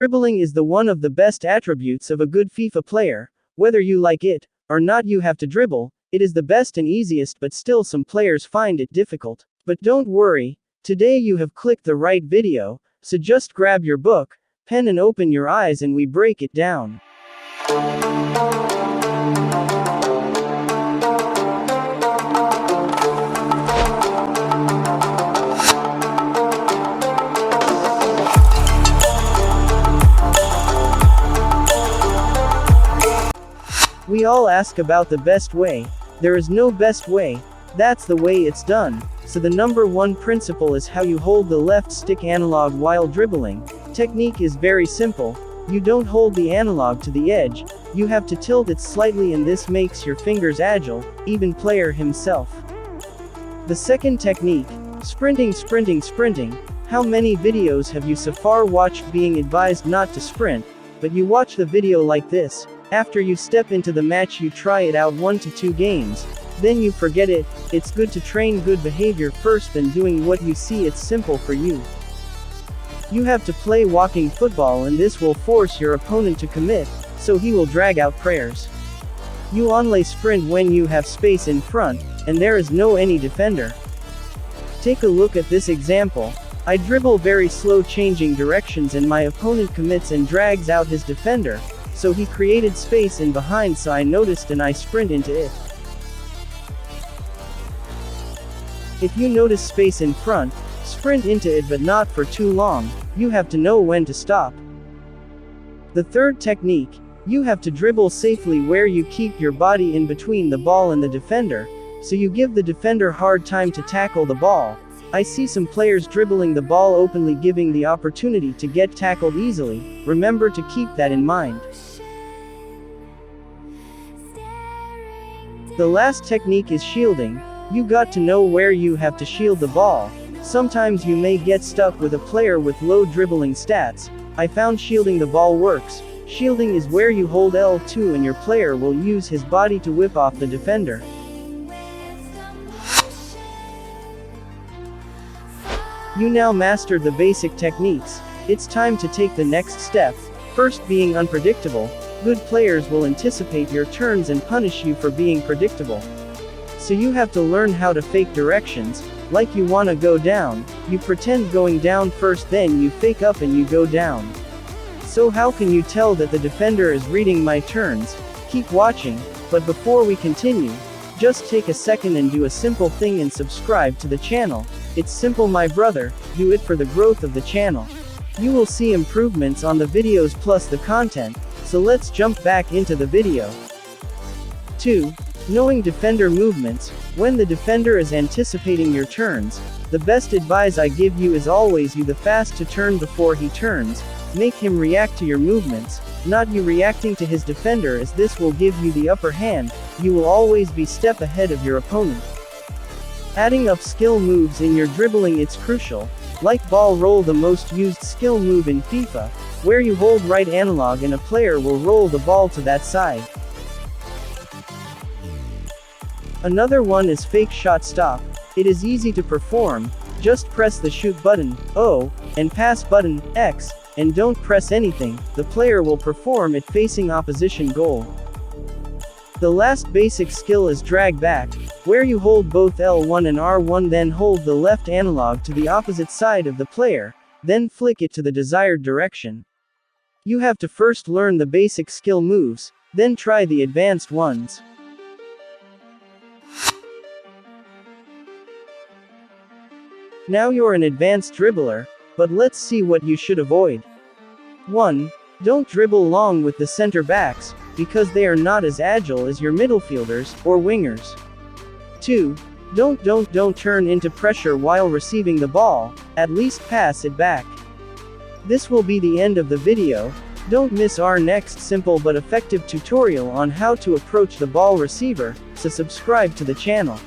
Dribbling is one of the best attributes of a good FIFA player. Whether you like it or not, you have to dribble. It is the best and easiest, but still some players find it difficult. But don't worry, today you have clicked the right video, so just grab your book, pen and open your eyes and we break it down. We all ask about the best way. There is no best way. That's the way it's done. So the number one principle is how you hold the left stick analog while dribbling. Technique is very simple. You don't hold the analog to the edge. You have to tilt it slightly, and this makes your fingers agile, even player himself. The second technique, sprinting. How many videos have you so far watched being advised not to sprint, but you watch the video like this? After you step into the match, you try it out 1 to 2 games. Then you forget it. It's good to train good behavior first, then doing what you see. It's simple for you. You have to play walking football, and this will force your opponent to commit, so he will drag out prayers. You only sprint when you have space in front, and there is no any defender. Take a look at this example. I dribble very slow, changing directions, and my opponent commits and drags out his defender. So he created space in behind, so I noticed and I sprint into it. If you notice space in front, sprint into it, but not for too long. You have to know when to stop. The third technique, you have to dribble safely, where you keep your body in between the ball and the defender, so you give the defender hard time to tackle the ball. I see some players dribbling the ball openly, giving the opportunity to get tackled easily. Remember to keep that in mind. The last technique is shielding. You got to know where you have to shield the ball. Sometimes you may get stuck with a player with low dribbling stats. I found shielding the ball works. Shielding is where you hold L2 and your player will use his body to whip off the defender. You now mastered the basic techniques. It's time to take the next step. First, being unpredictable. Good players will anticipate your turns and punish you for being predictable. So you have to learn how to fake directions. Like you wanna go down, you pretend going down first, then you fake up and you go down. So how can you tell that the defender is reading my turns? Keep watching, but before we continue, just take a second and do a simple thing and subscribe to the channel. It's simple, my brother, do it for the growth of the channel. You will see improvements on the videos plus the content. So let's jump back into the video. 2. Knowing defender movements. When the defender is anticipating your turns, the best advice I give you is always you the fast to turn before he turns. Make him react to your movements, not you reacting to his defender, as this will give you the upper hand. You will always be step ahead of your opponent. Adding up skill moves in your dribbling, it's crucial. Like ball roll, the most used skill move in FIFA, where you hold right analog and a player will roll the ball to that side. Another one is fake shot stop. It is easy to perform. Just press the shoot button, O, and pass button, X, and don't press anything. The player will perform it facing opposition goal. The last basic skill is drag back, where you hold both L1 and R1, then hold the left analog to the opposite side of the player, then flick it to the desired direction. You have to first learn the basic skill moves, then try the advanced ones. Now you're an advanced dribbler, but let's see what you should avoid. 1. Don't dribble long with the center backs, because they are not as agile as your midfielders or wingers. 2. Don't turn into pressure while receiving the ball, at least pass it back. This will be the end of the video. Don't miss our next simple but effective tutorial on how to approach the ball receiver, so subscribe to the channel.